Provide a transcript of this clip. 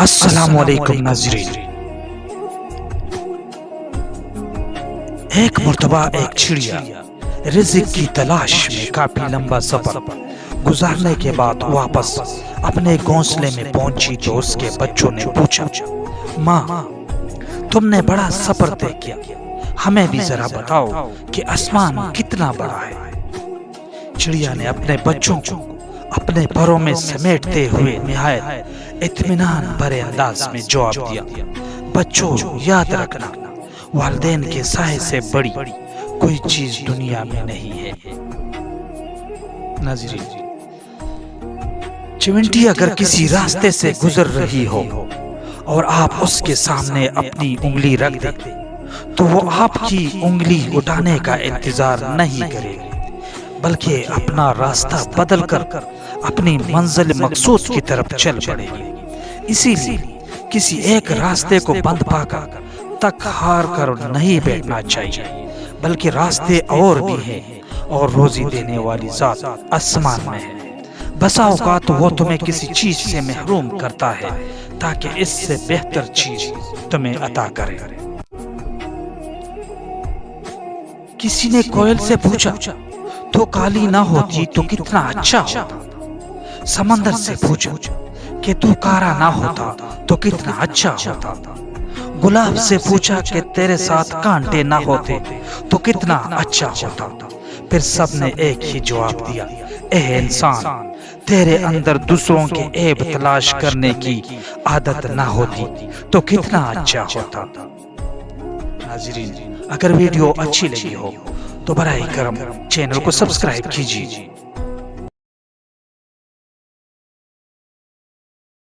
السلام علیکم ناظرین۔ ایک مرتبہ ایک چڑیا رزق کی تلاش میں کافی لمبا سفر گزارنے کے بعد واپس اپنے گھونسلے میں پہنچی تو اس کے بچوں نے پوچھا، ماں تم نے بڑا سفر طے کیا، ہمیں بھی ذرا بتاؤ کہ آسمان کتنا بڑا ہے۔ چڑیا نے اپنے بچوں کو اپنے پروں میں سمیٹتے ہوئے نہایت اطمینان بھرے انداز میں جواب دیا، بچوں یاد رکھنا، والدین کے سائے سے بڑی کوئی چیز دنیا میں نہیں ہے۔ ناظرین، چیونٹی اگر کسی راستے سے گزر رہی ہو اور آپ اس کے سامنے اپنی انگلی رکھ دیں تو وہ آپ کی انگلی اٹھانے کا انتظار نہیں کرے گی، بلکہ اپنا راستہ بدل کر اپنی منزل مقصود کی طرف چل پڑے گی۔ اسی لیے کسی ایک راستے کو بند پا کر تک ہار کر نہیں بیٹھنا چاہیے، بلکہ راستے اور بھی ہیں اور روزی دینے والی ذات آسمان میں ہے۔ بسا اوقات وہ تمہیں کسی چیز سے محروم کرتا ہے تاکہ اس سے بہتر چیز تمہیں عطا کرے۔ کسی نے کوئل سے پوچھا، تو کالی نہ ہوتی تو کتنا اچھا ہوتا۔ سمندر سے پوچھا کہ تو کارا نہ ہوتا تو کتنا اچھا ہوتا۔ گلاب سے پوچھا کہ تیرے ساتھ کانٹے نہ ہوتے تو کتنا اچھا ہوتا۔ پھر سب نے ایک ہی جواب دیا، اے انسان، تیرے اندر دوسروں کے عیب تلاش کرنے کی عادت نہ ہوتی تو کتنا اچھا ہوتا۔ ناظرین، اگر ویڈیو اچھی لگی ہو تو براہ کرم چینل کو سبسکرائب کیجیے۔